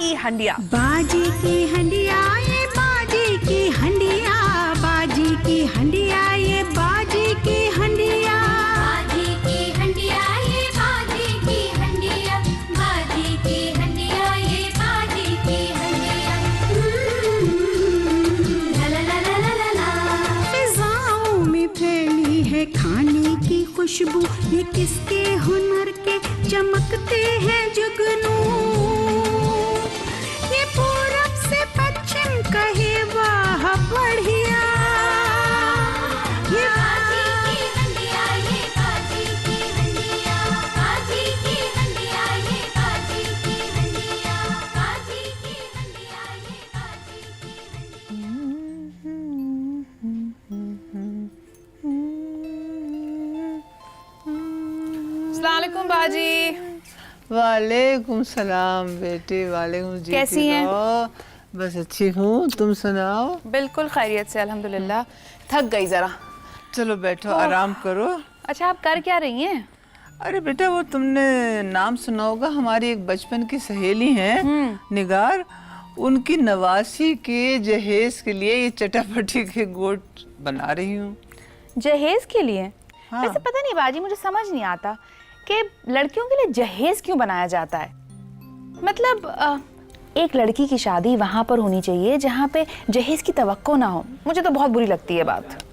की हंडिया। बाजी की हंडिया ये बाजी की हंडिया, बाजी की हंडिया ये बाजी की हंडिया, बाजी की हंडिया ये बाजी की हंडिया, बाजी की हंडिया ये बाजी की हंडिया। ला ला ला ला ला ला। फिजाओं में फैली है खाने की खुशबू, ये किसके हुनर के चमकते हैं जुगनू। ये पूरब से पश्चिम कहे वाह बढ़िया, ये बाजी की हंडिया ये बाजी की हंडिया, बाजी की हंडिया ये बाजी की हंडिया, बाजी की हंडिया ये बाजी की अस्सलाम वालेकुम बाजी। वालेकुम सलाम बेटे, वालेकुम जी। कैसी हैं? बस अच्छी हूँ, तुम सुनाओ। बिल्कुल खैरियत से अल्हम्दुलिल्लाह। थक गई जरा। चलो बैठो, आराम करो। अच्छा आप कर क्या रही हैं? अरे बेटा, वो तुमने नाम सुना होगा, हमारी एक बचपन की सहेली हैं निगार, उनकी नवासी के जहेज के लिए ये चटापटी के गोट बना रही हूँ। जहेज के लिए? हाँ। वैसे पता नहीं बाजी, मुझे समझ नहीं आता कि लड़कियों के लिए जहेज क्यों बनाया जाता है। मतलब एक लड़की की शादी वहां पर होनी चाहिए जहाँ पे जहेज की तवक्को ना हो। मुझे तो बहुत बुरी लगती है बात।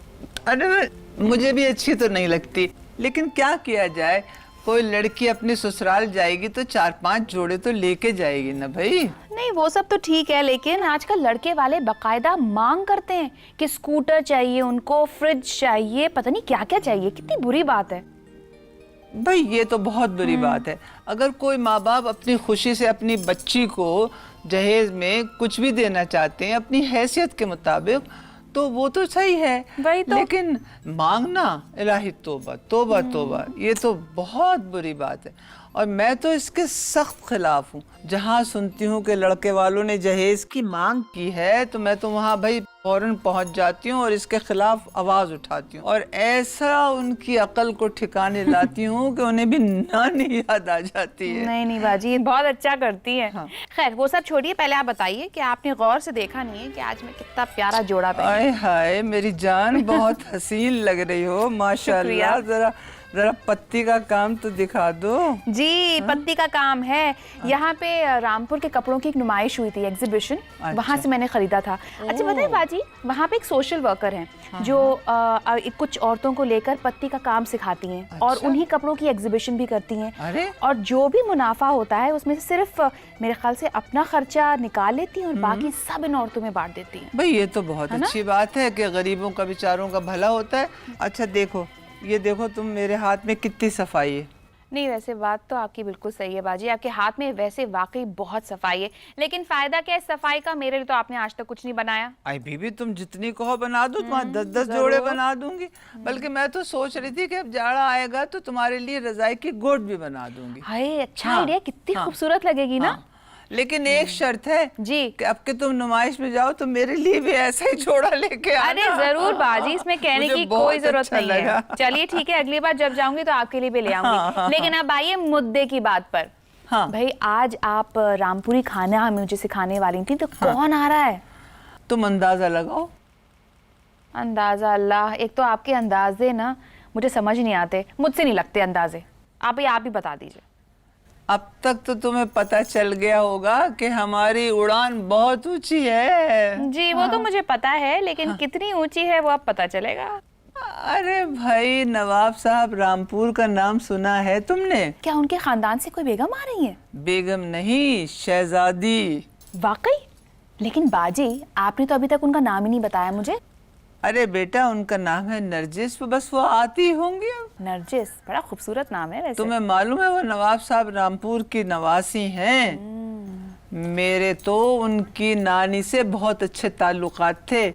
अरे मुझे भी अच्छी तो नहीं लगती, लेकिन क्या किया जाए, कोई लड़की अपने ससुराल जाएगी तो 4-5 जोड़े तो लेके जाएगी ना भाई। नहीं वो सब तो ठीक है, लेकिन आजकल लड़के वाले बकायदा मांग करते हैं कि स्कूटर चाहिए उनको, फ्रिज चाहिए, पता नहीं क्या क्या चाहिए। कितनी बुरी बात है भाई, ये तो बहुत बुरी बात है। अगर कोई माँ बाप अपनी खुशी से अपनी बच्ची को जहेज में कुछ भी देना चाहते हैं अपनी हैसियत के मुताबिक, तो वो तो सही है। वही तो। लेकिन मांगना, इलाही तौबा तौबा तौबा, ये तो बहुत बुरी बात है और मैं तो इसके सख्त खिलाफ हूँ। जहाँ सुनती हूँ कि लड़के वालों ने जहेज की मांग की है तो मैं तो वहाँ भाई फौरन पहुँच जाती हूँ और इसके खिलाफ आवाज उठाती हूँ और ऐसा उनकी अकल को ठिकाने लाती हूँ कि उन्हें भी नानी याद आ जाती है। नहीं नहीं बाजी, ये बहुत अच्छा करती है। हाँ। खैर वो सब छोड़िए, पहले आप बताइए कि आपने गौर से देखा नहीं है कि आज मैं कितना प्यारा जोड़ा पहनी। आए हाय मेरी जान, बहुत हसीन लग रही हो माशाल्लाह। जरा जरा पत्ती का काम तो दिखा दो। जी पत्ती का काम है। यहाँ पे रामपुर के कपड़ों की एक नुमाइश हुई थी, एग्जीबिशन। वहाँ से मैंने खरीदा था। अच्छा बताइए बाजी, वहाँ पे एक सोशल वर्कर हैं जो कुछ औरतों को लेकर पत्ती का काम सिखाती हैं और उन्हीं कपड़ों की एग्जीबिशन भी करती हैं। अरे और जो भी मुनाफा होता है उसमें से सिर्फ मेरे ख्याल से अपना खर्चा निकाल लेती हैं और बाकी सब इन औरतों में बांट देती हैं। भाई ये तो बहुत अच्छी बात है कि गरीबों का, बेचारों का भला होता है। अच्छा देखो, ये देखो तुम, मेरे हाथ में कितनी सफाई है। नहीं वैसे बात तो आपकी बिल्कुल सही है बाजी, आपके हाथ में वैसे वाकई बहुत सफाई है, लेकिन फायदा क्या है सफाई का? मेरे लिए तो आपने आज तक कुछ नहीं बनाया। आई बीबी, तुम जितनी कहो बना दो, तुम्हारे 10-10 जोड़े बना दूंगी। बल्कि मैं तो सोच रही थी कि अब जाड़ा आएगा तो तुम्हारे लिए रजाई की गोट भी बना दूंगी। हाय अच्छा हाँ, आइडिया, कितनी हाँ, खूबसूरत लगेगी ना। हाँ। लेकिन एक शर्त है जी कि अब के तुम नुमाइश में जाओ तो मेरे लिए भी ऐसा ही जोड़ा लेके आना। अरे जरूर बाजी, इसमें कहने मुझे की बहुत कोई जरूरत अच्छा नहीं है। लगा। चलिए ठीक है, अगली बार जब जाऊंगी तो आपके लिए भी ले आऊंगी। लेकिन अब आइए मुद्दे की बात पर। हाँ। भाई आज आप रामपुरी खाना मुझे सिखाने वाली थी, तो कौन आ रहा है? तुम अंदाजा लगाओ। अंदाजा अल्लाह, एक तो आपके अंदाजे ना मुझे समझ नहीं आते, मुझसे नहीं लगते अंदाजे। आप ही बता दीजिए। अब तक तो तुम्हें पता चल गया होगा कि हमारी उड़ान बहुत ऊंची है। जी वो तो मुझे पता है, लेकिन कितनी ऊंची है वो अब पता चलेगा। अरे भाई, नवाब साहब रामपुर का नाम सुना है तुमने? क्या उनके खानदान से कोई बेगम आ रही है? बेगम नहीं, शहजादी। वाकई? लेकिन बाजी आपने तो अभी तक उनका नाम ही नहीं बताया मुझे। अरे बेटा, उनका नाम है नरजिस, बस वो आती होंगी। नरजिस, बड़ा खूबसूरत नाम है वैसे। तुम्हें मालूम है वो नवाब साहब रामपुर की नवासी हैं। मेरे तो उनकी नानी से बहुत अच्छे ताल्लुकात थे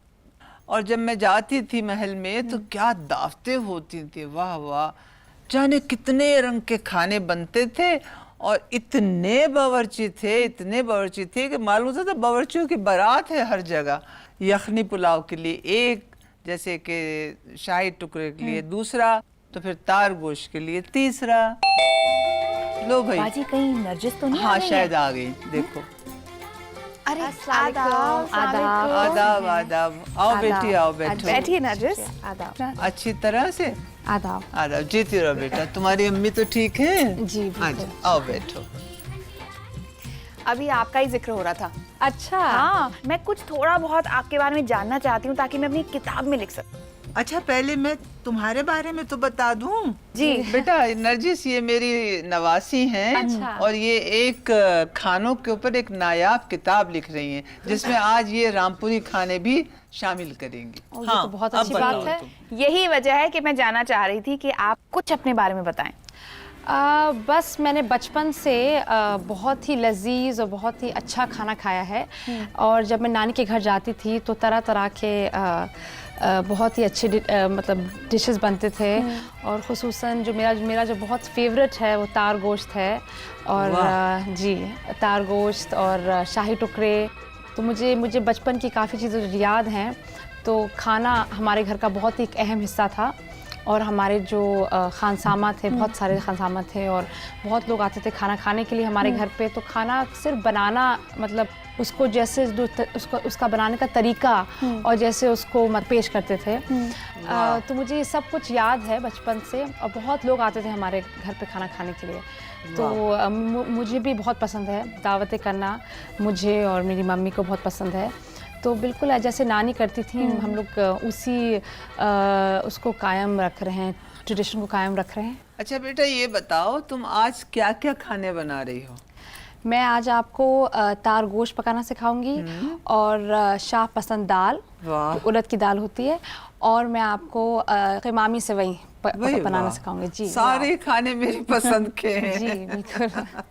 और जब मैं जाती थी महल में तो क्या दावतें होती थी, वाह वाह। जाने कितने रंग के खाने बनते थे और इतने बावर्ची थे कि मालूम था बावर्चियों की बारात है हर जगह। यखनी पुलाव के लिए एक, जैसे कि शाही टुकड़े के लिए दूसरा, तो फिर तार गोश्त के लिए तीसरा। लो भाई। बाजी कहीं नरजिस तो नहीं हाँ आ गई शायद है? आ गई, देखो। अरे अस्सलाम आदाब आदाब आदाब। आओ बेटी, आओ बैठो। बैठिए नरजिस। आदाब अच्छी तरह से आदाब। आदाब। जीती रहो बेटा। तुम्हारी अम्मी तो ठीक है? जी, बिल्कुल। अच्छा, आओ बैठो। अभी आपका ही जिक्र हो रहा था। अच्छा हाँ, मैं कुछ थोड़ा बहुत आपके बारे में जानना चाहती हूँ ताकि मैं अपनी किताब में लिख सकूँ। अच्छा, पहले मैं तुम्हारे बारे में तो बता दूं। जी बेटा, नरजिस ये मेरी नवासी हैं। अच्छा। और ये एक खानों के ऊपर एक नायाब किताब लिख रही हैं, जिसमें आज ये रामपुरी खाने भी शामिल करेंगी। ये तो बहुत अब अच्छी बताओ बात है। तुम। यही वजह है कि मैं जानना चाह रही थी कि आप कुछ अपने बारे में बताएं। बस मैंने बचपन से बहुत ही लजीज और बहुत ही अच्छा खाना खाया है। और जब मैं नानी के घर जाती थी तो तरह तरह के बहुत ही अच्छे मतलब डिशेस बनते थे। और ख़ुसूसन जो मेरा जो बहुत फेवरेट है वो तार गोश्त है। और जी, तार गोश्त और शाही टुकड़े। तो मुझे बचपन की काफ़ी चीज़ें याद हैं। तो खाना हमारे घर का बहुत ही एक अहम हिस्सा था। और हमारे जो खानसामा थे, बहुत सारे खानसामा थे और बहुत लोग आते थे खाना खाने के लिए हमारे घर पे। तो खाना सिर्फ बनाना मतलब उसको जैसे उसका बनाने का तरीका और जैसे उसको पेश करते थे। तो मुझे ये सब कुछ याद है बचपन से। और बहुत लोग आते थे हमारे घर पे खाना खाने के लिए। तो मुझे भी बहुत पसंद है दावतें करना। मुझे और मेरी मम्मी को बहुत पसंद है। तो बिल्कुल जैसे नानी करती थी, हम लोग उसको कायम रख रहे हैं, ट्रेडिशन को कायम रख रहे हैं। अच्छा बेटा, ये बताओ तुम आज क्या क्या खाने बना रही हो? मैं आज आपको तार गोश्त पकाना सिखाऊंगी और शाह पसंद दाल, उड़द की दाल होती है। और मैं आपको क़िमामी सेवई बनाना सिखाऊंगी। जी, सारे खाने मेरी पसंद के हैं। जी बिल्कुल।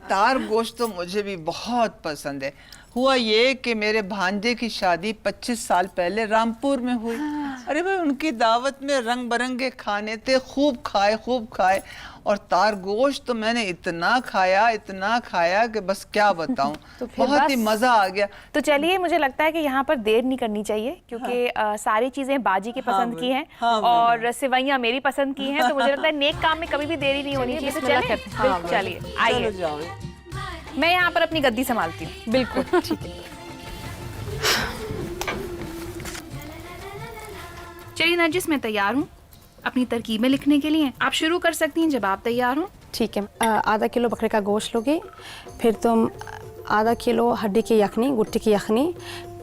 तार गोश्त तो मुझे भी बहुत पसंद है। हुआ ये कि मेरे भांजे की शादी 25 साल पहले रामपुर में हुई। अरे भाई, उनकी दावत में रंग बिरंगे खाने थे, खूब खाए। और तार गोश्त तो मैंने इतना खाया कि बस क्या बताऊं। तो फिर बहुत ही बस। मजा आ गया। तो चलिए, मुझे लगता है कि यहाँ पर देर नहीं करनी चाहिए क्योंकि सारी चीजें बाजी की पसंद की हैं और सिवैयाँ मेरी पसंद की हैं। तो मुझे लगता है नेक काम में कभी भी देरी नहीं होनी चाहिए। तो चलिए, चलिए आइए, जाओ। मैं यहाँ पर अपनी गद्दी संभालती हूँ। बिल्कुल ठीक है। चलिए नरजिस, मैं तैयार हूँ अपनी तरकीबें लिखने के लिए। आप शुरू कर सकती हैं जब आप तैयार हों। ठीक है। आधा किलो बकरे का गोश्त लोगे, फिर तुम आधा किलो हड्डी की यखनी, गुट्टी की यखनी,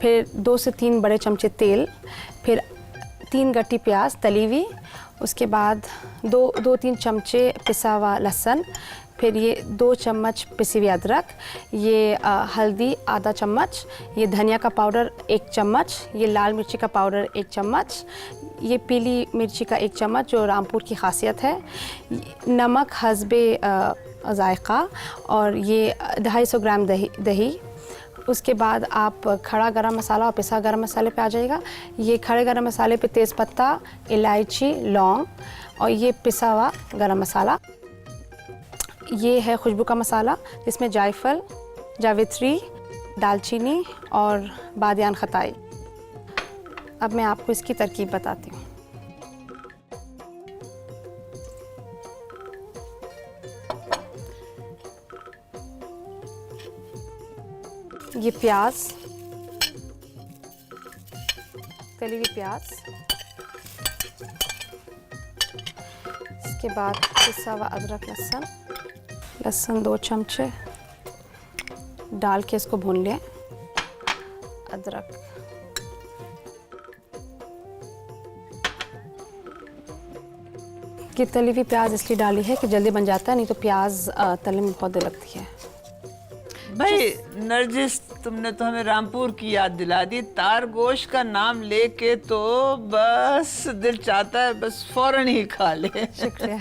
फिर 2 से 3 बड़े चमचे तेल, फिर 3 गट्टी प्याज तली हुई, उसके बाद 2-3 चमचे पिसा हुआ लहसुन, फिर ये 2 चम्मच पिसी हुई अदरक, ये हल्दी आधा चम्मच, ये धनिया का पाउडर 1 चम्मच, ये लाल मिर्ची का पाउडर 1 चम्मच, ये पीली मिर्ची का 1 चम्मच जो रामपुर की खासियत है, नमक हस्बे जायका, और ये 250 ग्राम दही। उसके बाद आप खड़ा गरम मसाला और पिसा गरम मसाले पे आ जाएगा। ये खड़े गरम मसाले पे तेज़पत्ता, इलायची, लौंग और ये पिसा हुआ गरम मसाला। ये है खुशबू का मसाला जिसमें जायफल, जावित्री, दालचीनी और बादियान खताई। अब मैं आपको इसकी तरकीब बताती हूँ। ये प्याज, तली हुई प्याज, इसके बाद पिसा हुआ अदरक लहसुन 2 चमचे डाल के इसको भून लें। अदरक, ये तली हुई प्याज इसलिए डाली है कि जल्दी बन जाता है, नहीं तो प्याज तलने में बहुत देर लगती है। भाई नरजिस, तुमने तो हमें रामपुर की याद दिला दी। तार गोश्त का नाम लेके तो बस दिल चाहता है बस फौरन ही खा ले। शुक्रिया।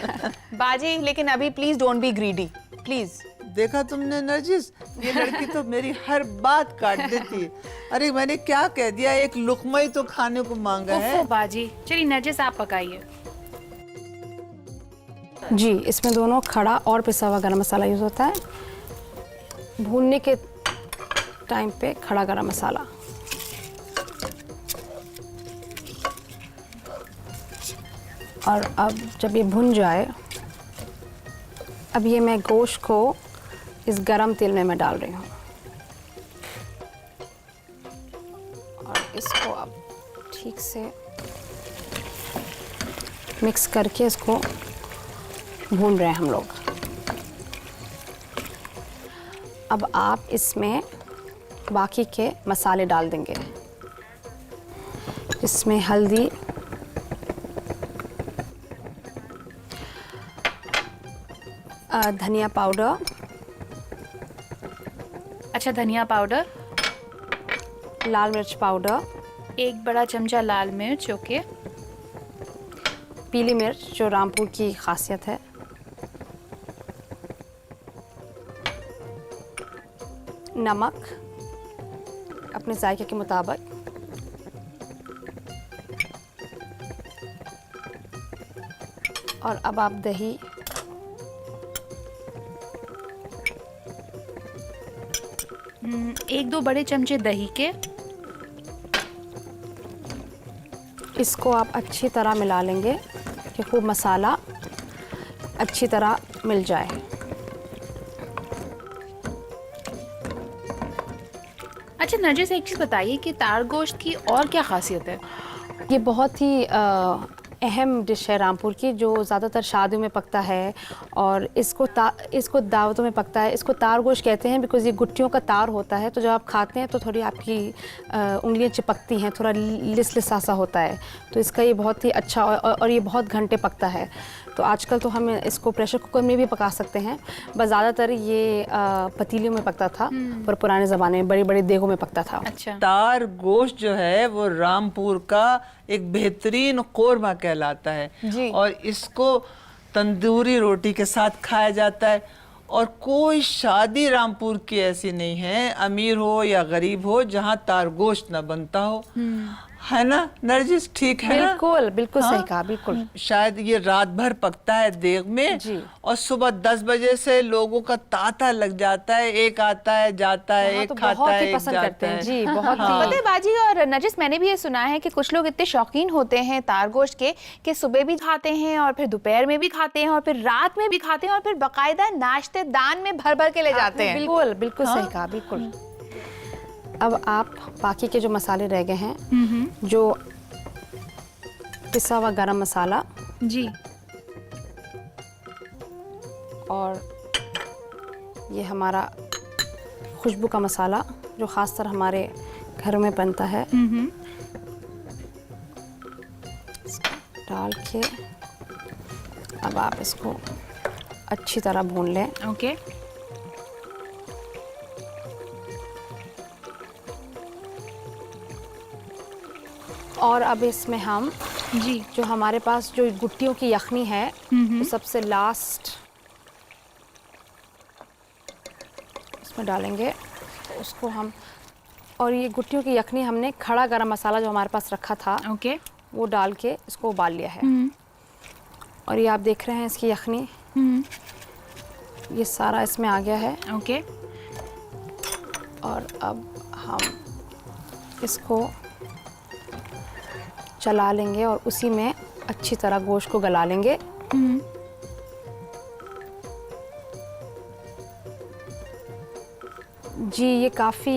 बाजी, लेकिन अभी please don't be greedy, please. देखा तुमने नरजिस, ये लड़की तो मेरी हर बात काट देती। अरे मैंने क्या कह दिया, एक लुकमा ही तो खाने को मांगा है। ओफो बाजी, चलिए नरजिस आप पकाइए। जी, इसमें दोनों खड़ा और पिसा हुआ गरम मसाला यूज़ होता है। भूनने के टाइम पे खड़ा गरम मसाला, और अब जब ये भुन जाए, अब ये मैं गोश्त को इस गरम तेल में मैं डाल रही हूँ। ठीक से मिक्स करके इसको भून रहे हैं हम लोग। अब आप इसमें बाकी के मसाले डाल देंगे। इसमें हल्दी, धनिया पाउडर, अच्छा, धनिया पाउडर, लाल मिर्च पाउडर, 1 बड़ा चमचा लाल मिर्च, ओके, पीली मिर्च जो रामपुर की खासियत है, नमक अपने जायके के मुताबिक, और अब आप दही, 1-2 बड़े चमचे दही के। इसको आप अच्छी तरह मिला लेंगे कि खूब मसाला अच्छी तरह मिल जाए। अच्छा नरजिस, एक चीज़ बताइए कि तार गोश्त की और क्या खासियत है? ये बहुत ही अहम डिश है रामपुर की, जो ज़्यादातर शादियों में पकता है और इसको दावतों में पकता है। इसको तार गोश्त कहते हैं बिकॉज़ ये गुट्टियों का तार होता है, तो जब आप खाते हैं तो थोड़ी आपकी उंगलियां चिपकती हैं, थोड़ा लिसा सा होता है, तो इसका ये बहुत ही अच्छा और ये बहुत घंटे पकता है। तो आजकल तो हम इसको प्रेशर कुकर में भी पका सकते हैं, बस ज़्यादातर ये पतीलियों में पकता था, पर पुराने ज़माने में बड़ी बड़ी देगों में पकता था। अच्छा, तार गोश्त जो है वो रामपुर का एक बेहतरीन कोरमा कहलाता है जी। और इसको तंदूरी रोटी के साथ खाया जाता है। और कोई शादी रामपुर की ऐसी नहीं है, अमीर हो या गरीब हो, जहाँ तार गोश्त ना बनता हो, है ना नरजिस? ठीक है ना? बिल्कुल बिल्कुल हाँ? सही कहा, बिल्कुल। शायद ये रात भर पकता है देग में जी। और सुबह 10 बजे से लोगों का तांता लग जाता है, एक आता है जाता है, हाँ, एक तो खाता बहुत है, ही एक पसंद जाता करते हैं है। जी, बहुत पता ही। है बाजी और नरजिस, मैंने भी ये सुना है कि कुछ लोग इतने शौकीन होते हैं तार गोश्त के कि सुबह भी खाते हैं और फिर दोपहर में भी खाते हैं और फिर रात में भी खाते हैं और फिर बाकायदा नाश्ते दान में भर भर के ले जाते हैं। बिल्कुल बिल्कुल सही कहा, बिल्कुल। अब आप बाकी के जो मसाले रह गए हैं, जो पिसा हुआ गरम मसाला जी, और ये हमारा खुशबू का मसाला जो ख़ासतर हमारे घरों में बनता है, डाल के अब आप इसको अच्छी तरह भून लें। ओके, और अब इसमें हम जी, जो हमारे पास जो गुट्टियों की यखनी है, तो सबसे लास्ट इसमें डालेंगे उसको हम। और ये गुट्टियों की यखनी हमने खड़ा गरम मसाला जो हमारे पास रखा था, ओके, वो डाल के इसको उबाल लिया है। और ये आप देख रहे हैं इसकी यखनी, ये सारा इसमें आ गया है। ओके, और अब हम इसको चला लेंगे और उसी में अच्छी तरह गोश्त को गला लेंगे। जी, ये काफ़ी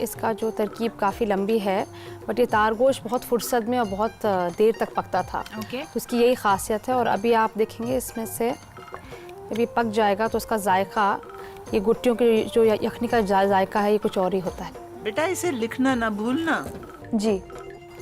इसका जो तरकीब काफ़ी लंबी है, बट ये तार गोश्त बहुत फुर्सत में और बहुत देर तक पकता था, ओके, तो इसकी यही खासियत है। और अभी आप देखेंगे इसमें से जब ये पक जाएगा तो उसका जायका, ये गुट्टियों की जो यखनी का जायका है, ये कुछ और ही होता है। बेटा इसे लिखना ना भूलना। जी,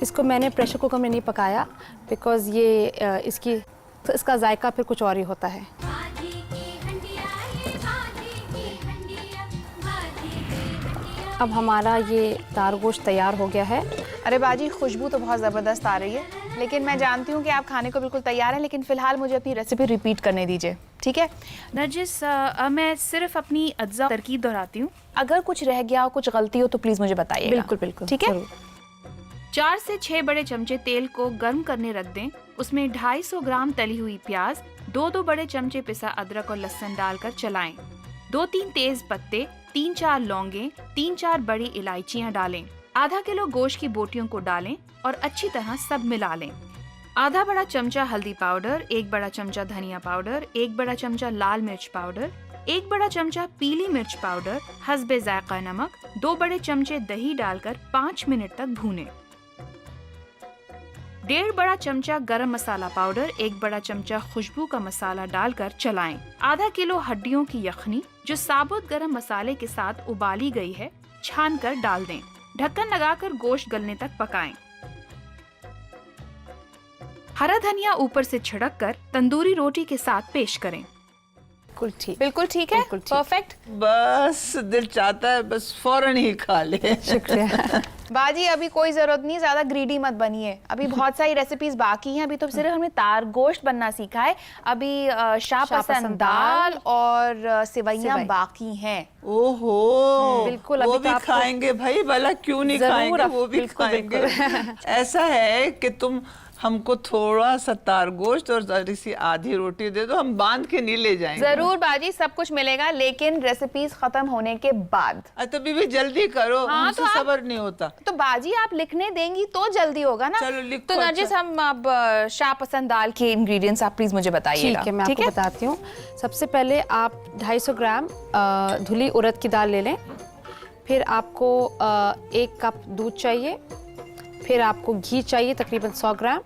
इसको मैंने प्रेशर कुकर में नहीं पकाया बिकॉज़ ये इसका जायका फिर कुछ और ही होता है। बाजी की हंडिया ये बाजी की हंडिया, बाजी की हंडिया। अब हमारा ये तार गोश्त तैयार हो गया है। अरे बाजी, खुशबू तो बहुत ज़बरदस्त आ रही है, लेकिन मैं जानती हूँ कि आप खाने को बिल्कुल तैयार हैं, लेकिन फ़िलहाल मुझे अपनी रेसिपी रिपीट करने दीजिए, ठीक है? नरजिस, मैं सिर्फ अपनी अज्जा तरकीब दोहराती हूँ, अगर कुछ रह गया हो, कुछ गलती हो तो प्लीज़ मुझे बताइए। बिल्कुल बिल्कुल, ठीक है? जरूर। 4 से 6 बड़े चमचे तेल को गर्म करने रख दें। उसमें 250 ग्राम तली हुई प्याज, 2-2 बड़े चमचे पिसा अदरक और लहसुन डालकर चलाएं। 2-3 तेज पत्ते, 3-4 लौंगे, 3-4 बड़ी इलायचियां डालें। आधा किलो गोश्त की बोटियों को डालें और अच्छी तरह सब मिला लें। आधा बड़ा चमचा हल्दी पाउडर, 1 बड़ा चमचा धनिया पाउडर, 1 बड़ा चमचा लाल मिर्च पाउडर, 1 बड़ा चमचा पीली मिर्च पाउडर, हस्बे जायका नमक, 2 बड़े चमचे दही डालकर 5 मिनट तक भूनें। 1.5 बड़ा चमचा गरम मसाला पाउडर, 1 बड़ा चमचा खुशबू का मसाला डालकर चलाएं। आधा किलो हड्डियों की यखनी जो साबुत गरम मसाले के साथ उबाली गई है छान कर डाल दें। ढक्कन लगाकर गोश्त गलने तक पकाएं। हरा धनिया ऊपर से छिड़क कर तंदूरी रोटी के साथ पेश करें। बिल्कुल ठीक। बिल्कुल ठीक है, बिल्कुल ठीक। परफेक्ट। बस दिल चाहता है बस फौरन ही खा ले। शुक्रिया। बाजी अभी कोई जरूरत नहीं, ज्यादा ग्रीडी मत बनिए। अभी बहुत सारी रेसिपीज बाकी हैं। अभी तो सिर्फ हमने तार गोश्त बनना सीखा है। अभी शाह पसंद दाल और सेवइयां सेवई। बाकी हैं। ओहो, बिल्कुल, वो अभी भी तो आपको- खाएंगे भाई, भला क्यों नहीं जरूर, खाएंगे, वो भी बिल्कुल, खाएंगे। ऐसा है कि तुम हमको थोड़ा सा तार गोश्त और जरी सी आधी रोटी दे दो, हम बांध के नहीं ले जाएंगे। जरूर बाजी, सब कुछ मिलेगा, लेकिन रेसिपीज खत्म होने के बाद। तो बीबी जल्दी करो, हाँ, हमसे तो आप- सब्र नहीं होता। तो बाजी आप लिखने देंगी तो जल्दी होगा ना। चलो, लिखो। तो नरजिस, अच्छा। हम अब शाह पसंद दाल के इंग्रेडिएंट्स आप प्लीज मुझे बताइएगा। ठीक है, मैं आपको बताती हूँ। सबसे पहले आप 250 ग्राम धुली उड़द की दाल ले लें। फिर आपको 1 कप दूध चाहिए। फिर आपको घी चाहिए तकरीबन 100 ग्राम।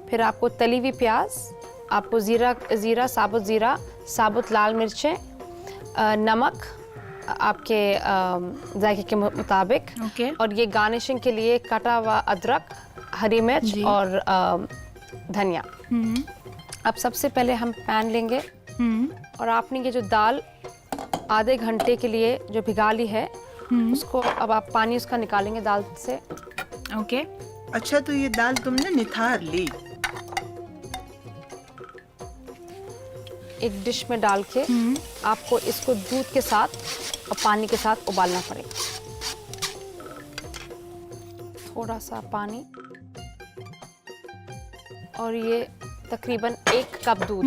फिर आपको तली हुई प्याज, आपको ज़ीरा, साबुत ज़ीरा, साबुत लाल मिर्चें, नमक आपके जायके के मुताबिक। ओके। और ये गार्निशिंग के लिए कटा हुआ अदरक, हरी मिर्च और धनिया। अब सबसे पहले हम पैन लेंगे और आपने ये जो दाल आधे घंटे के लिए जो भिगा ली है उसको अब आप पानी उसका निकालेंगे दाल से। ओके। अच्छा, तो ये दाल तुमने निथार ली? एक डिश में डाल के आपको इसको दूध के साथ और पानी के साथ उबालना पड़ेगा। थोड़ा सा पानी और ये तकरीबन 1 कप दूध।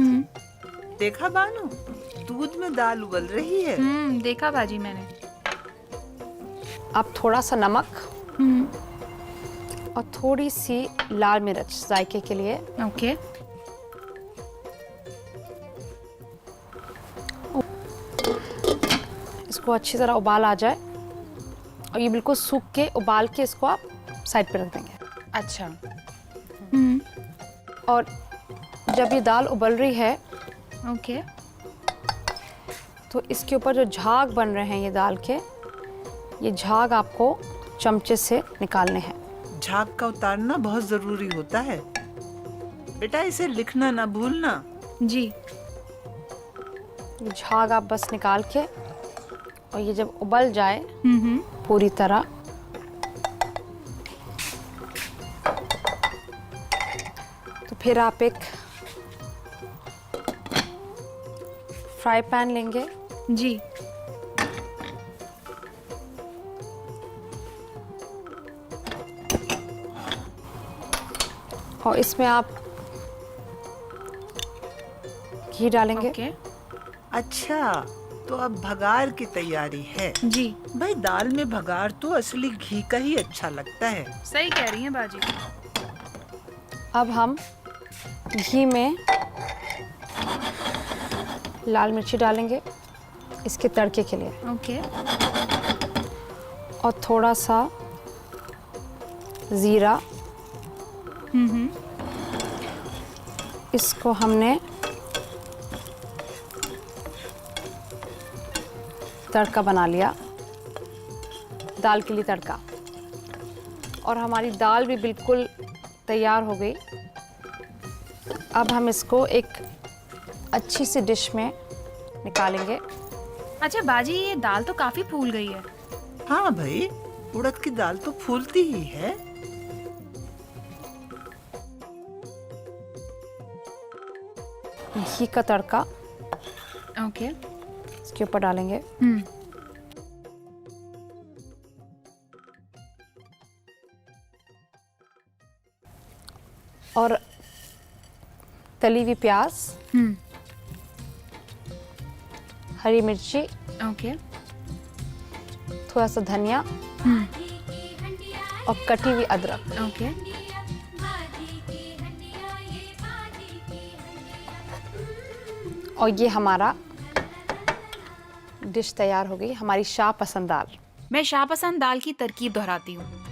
देखा बानू, दूध में दाल उबल रही है। देखा बाजी मैंने। अब थोड़ा सा नमक और थोड़ी सी लाल मिर्च जायके के लिए। ओके। इसको अच्छी तरह उबाल आ जाए और ये बिल्कुल सूख के उबाल के इसको आप साइड पे रख देंगे। अच्छा। और जब ये दाल उबल रही है ओके। तो इसके ऊपर जो झाग बन रहे हैं ये दाल के, ये झाग आपको चमचे से निकालने हैं। झाग का उतारना बहुत जरूरी होता है बेटा, इसे लिखना ना भूलना। जी। ये झाग आप बस निकाल के और ये जब उबल जाए पूरी तरह, तो फिर आप एक फ्राई पैन लेंगे। जी। और इसमें आप घी डालेंगे। ओके। अच्छा, तो अब भगार की तैयारी है। जी। भाई, दाल में भगार तो असली घी का ही अच्छा लगता है। सही कह रही हैं बाजी। अब हम घी में लाल मिर्ची डालेंगे इसके तड़के के लिए ओके। और थोड़ा सा ज़ीरा। इसको हमने तड़का बना लिया, दाल के लिए तड़का। और हमारी दाल भी बिल्कुल तैयार हो गई। अब हम इसको एक अच्छी सी डिश में निकालेंगे। अच्छा बाजी, ये दाल तो काफी फूल गई है। हाँ भाई, उड़द की दाल तो फूलती ही है। घी का तड़का ओके। इसके ऊपर डालेंगे। और तली हुई प्याज, हरी मिर्ची, ओके। थोड़ा सा धनिया और कटी हुई अदरक। ओके। और ये हमारा डिश तैयार हो गई, हमारी शाह पसंद दाल। मैं शाह पसंद दाल की तरकीब दोहराती हूँ।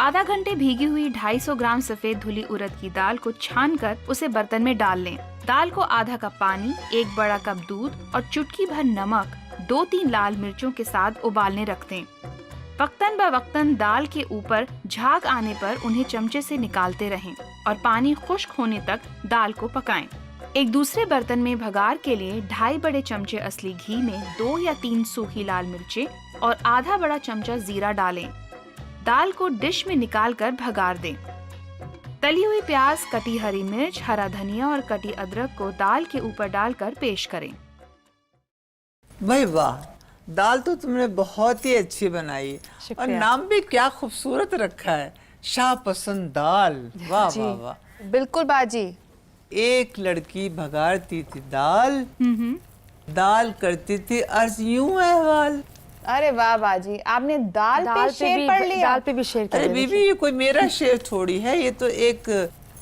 आधा घंटे भीगी हुई 250 ग्राम सफेद धुली उड़द की दाल को छानकर उसे बर्तन में डाल लें। दाल को आधा कप पानी, 1 बड़ा कप दूध और चुटकी भर नमक, 2-3 लाल मिर्चों के साथ उबालने रख दें। वक्तन ब वक्तन दाल के ऊपर झाग आने पर उन्हें चमचे से निकालते रहें और पानी खुश्क होने तक दाल को पकाएं। एक दूसरे बर्तन में भगार के लिए 2.5 बड़े चमचे असली घी में 2 या 3 सूखी लाल मिर्चें और आधा बड़ा चमचा जीरा डालें। दाल को डिश में निकालकर भगार दें। तली हुई प्याज, कटी हरी मिर्च, हरा धनिया और कटी अदरक को दाल के ऊपर डालकर पेश करें। भाई वाह, दाल तो तुमने बहुत ही अच्छी बनाई और शुक्रिया। नाम भी क्या खूबसूरत रखा है, शाह पसंद दाल। वाह वाह वाह। बिल्कुल बाजी। एक लड़की भगारती थी दाल, दाल करती थी अर्ज यूं अहवाल। अरे वाह बाजी, आपने दाल पे शेर पढ़ लिया। दाल पे भी शेर अरे किया। बीबी, ये कोई मेरा शेर थोड़ी है, ये तो एक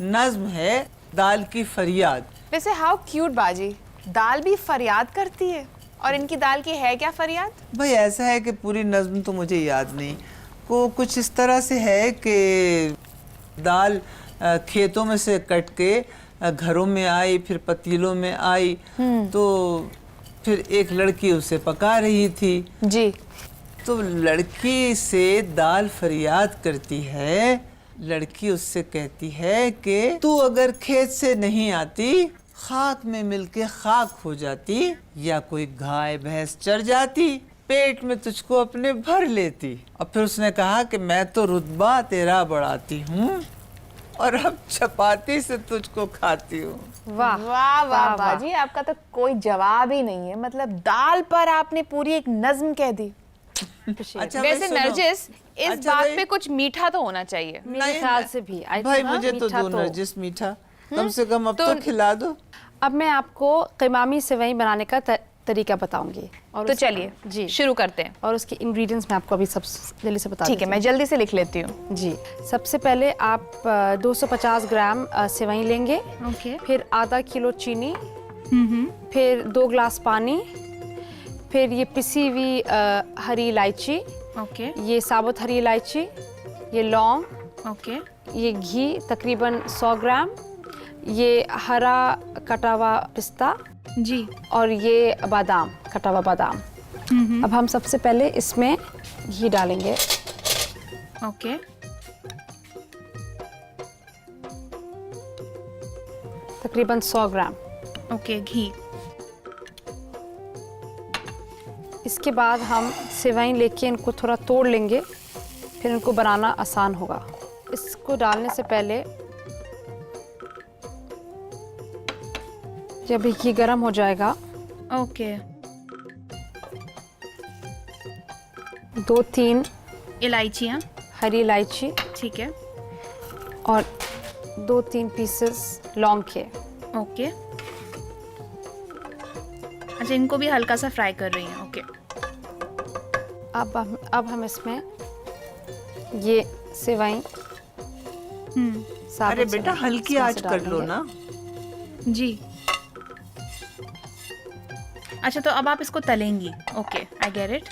नज्म है, दाल की फरियाद। वैसे हाउ क्यूट बाजी, दाल भी फरियाद करती है। और इनकी दाल की है क्या फरियाद? भाई ऐसा है कि पूरी नज्म तो मुझे याद नहीं, को कुछ इस तरह से है कि दाल खेतों में से कट के घरों में आई, फिर पतीलों में आई, तो फिर एक लड़की उसे पका रही थी। जी। तो लड़की से दाल फरियाद करती है, लड़की उससे कहती है कि तू अगर खेत से नहीं आती, खाक में मिलके खाक हो जाती, या कोई गाय भैंस चढ़ जाती, पेट में तुझको अपने भर लेती। और फिर उसने कहा कि मैं तो रुतबा तेरा बढ़ाती हूँ और अब चपाती से तुझको खाती हूँ। वाह वाह वाह बाजी, आपका तो कोई जवाब ही नहीं है। मतलब दाल पर आपने पूरी एक नज्म कह दी। अच्छा वैसे भाई सुनो। नरजिस, इस अच्छा बात भाई- पे कुछ मीठा तो होना चाहिए। मेरे ख्याल से भी भाई मुझे तो दो नरजिस मीठा, कम से कम अब तो खिला दो। अब मैं आपको क़िमामी सेवई बनाने का तरीका बताऊंगी। और तो उस- चलिए जी, शुरू करते हैं। और उसके इंग्रेडिएंट्स मैं आपको अभी सब जल्दी से बता ठीक है, देती मैं जल्दी से लिख लेती हूँ। हूँ। जी, सबसे पहले आप 250 ग्राम सेवई लेंगे। ओके। फिर आधा किलो चीनी, फिर 2 ग्लास पानी, फिर ये पिसी हुई हरी इलायची, ओके ये साबुत हरी इलायची, ये लौंग, ओके ये घी तकरीबन 100 ग्राम, ये हरा कटा हुआ पिस्ता जी। और ये बादाम, कटा हुआ बादाम। अब हम सबसे पहले इसमें घी डालेंगे। ओके तकरीबन 100 ग्राम। ओके, घी। इसके बाद हम सेवई लेके इनको थोड़ा तोड़ लेंगे, फिर इनको बनाना आसान होगा। इसको डालने से पहले जब घी गर्म हो जाएगा, ओके। 2-3 इलायचियाँ, हरी इलायची ठीक है। और 2-3 पीसेस लौंग के। ओके। अच्छा, इनको भी हल्का सा फ्राई कर रही हैं। ओके। अब हम इसमें ये सेवई अरे बेटा हल्की आंच कर लो ना। जी। अच्छा, तो अब आप इसको तलेंगी। Okay, I get it.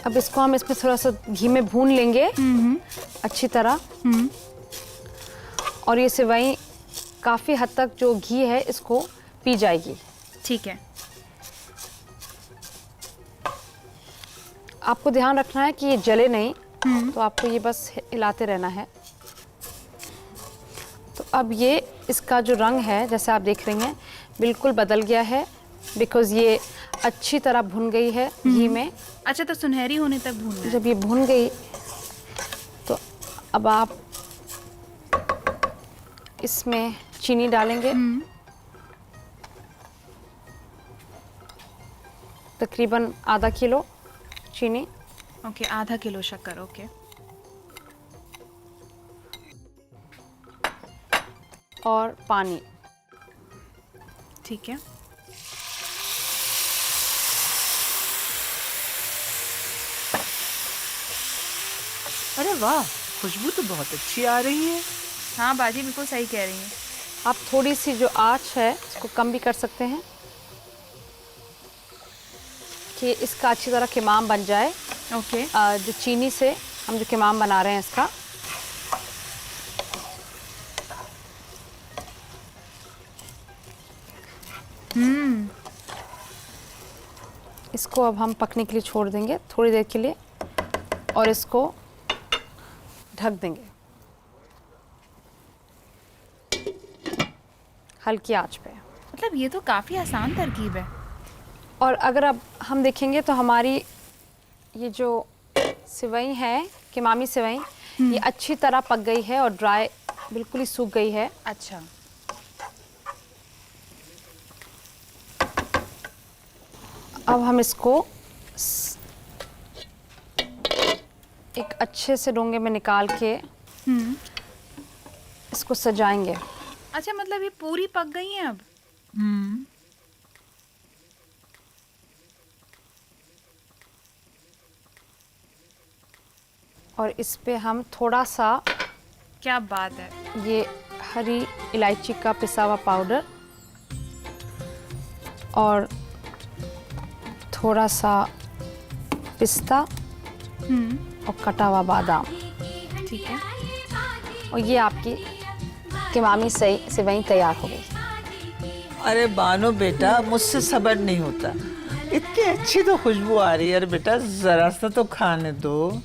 अब इसको हम इसमें थोड़ा सा घी में भून लेंगे अच्छी तरह। और ये सेवई काफ़ी हद तक जो घी है इसको पी जाएगी। ठीक है। आपको ध्यान रखना है कि ये जले नहीं, तो आपको ये बस हिलाते रहना है। तो अब ये इसका जो रंग है, जैसे आप देख रही हैं, बिल्कुल बदल गया है, बिकॉज़ ये अच्छी तरह भुन गई है घी में। अच्छा, तो सुनहरी होने तक भूनना है। जब ये भुन गई तो अब आप इसमें चीनी डालेंगे। तकरीबन आधा किलो चीनी। ओके, आधा किलो शक्कर। ओके। और पानी। ठीक है। अरे वाह, खुशबू तो बहुत अच्छी आ रही है। हाँ बाजी, बिल्कुल सही कह रही हैं। आप थोड़ी सी जो आँच है इसको कम भी कर सकते हैं कि इसका अच्छी तरह क़िमाम बन जाए। ओके। जो चीनी से हम जो कीमाम बना रहे हैं इसका। इसको अब हम पकने के लिए छोड़ देंगे थोड़ी देर के लिए और इसको ढक देंगे हल्की आंच पे। मतलब ये तो काफ़ी आसान तरकीब है। और अगर अब हम देखेंगे तो हमारी ये जो सेवई है, कीमामी सेवई, ये अच्छी तरह पक गई है और ड्राई बिल्कुल ही सूख गई है। अच्छा, अब हम इसको एक अच्छे से डोंगे में निकाल के इसको सजाएंगे। अच्छा मतलब ये पूरी पक गई हैं अब। और इस पे हम थोड़ा सा क्या बात है। ये हरी इलायची का पिसा हुआ पाउडर और थोड़ा सा पिस्ता और कटा हुआ बादाम, ठीक है। और ये आपकी कीमामी सेवई तैयार हो गई। अरे बानो बेटा, मुझसे सब्र नहीं होता। इतनी अच्छी तो खुशबू आ रही है। अरे बेटा जरा सा तो खाने दो।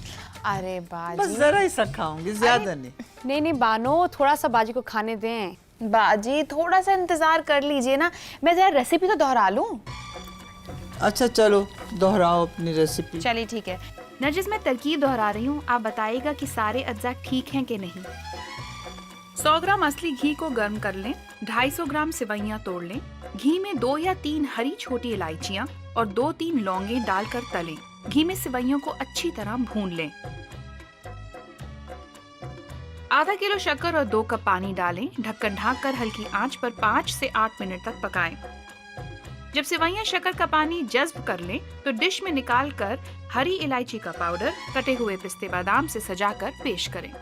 अरे बस बाजी, जरा ही सा खाऊंगी, ज्यादा नहीं। नहीं बानो, थोड़ा सा बाजी को खाने दें। बाजी थोड़ा सा इंतजार कर लीजिए ना, मैं जरा रेसिपी तो दोहरा लूं। अच्छा चलो दोहराओ अपनी रेसिपी। चलिए ठीक है नरजिस, मैं तरकीब दोहरा रही हूँ, आप बताइएगा कि सारे अज्जा ठीक हैं कि नहीं। 100 ग्राम असली घी को गर्म कर लें, 250 ग्राम सेवइयां तोड़ लें, घी में 2 या 3 हरी छोटी इलायचियां और 2-3 लौंगे डालकर तलें। घी में सेवइयों को अच्छी तरह भून लें। आधा किलो शक्कर और 2 कप पानी डालें, ढक्कन ढककर हल्की आंच पर 5 से 8 मिनट तक पकाएं। जब सेवइयां शक्कर का पानी जज्ब कर लें तो डिश में निकाल कर हरी इलायची का पाउडर, कटे हुए पिस्ते बादाम से सजाकर पेश करें।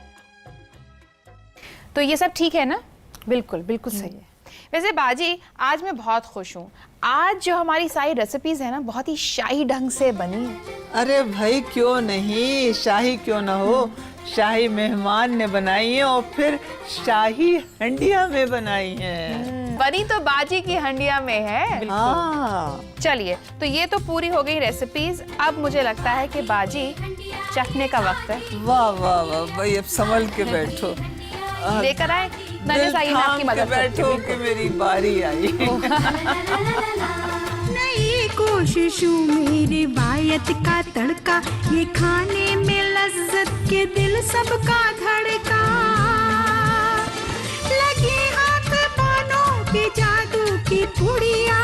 तो ये सब ठीक है ना? बिल्कुल बिल्कुल सही है। वैसे बाजी आज मैं बहुत खुश हूँ। आज जो हमारी सारी रेसिपीज है ना बहुत ही शाही ढंग से बनी। अरे भाई क्यों नहीं, शाही क्यों ना हो। शाही मेहमान ने बनाई है और फिर शाही हंडिया में बनाई है। बनी तो बाजी की हंडिया में है। हाँ। चलिए तो ये तो पूरी हो गई रेसिपीज। अब मुझे लगता है कि बाजी चखने का वक्त है। वाह वाह वाह भाई, अब संभल के बैठो। लेकर आए नरजिस, आइए मैं आपकी मदद करती बैठो हूँ। कि मेरी बारी आई। नई कोशिशों में रिवायत का तड़का, ये खाने में लज्जत के दिल सबका धड़का। लगे हाथ बानों के जादू की पुड़िया,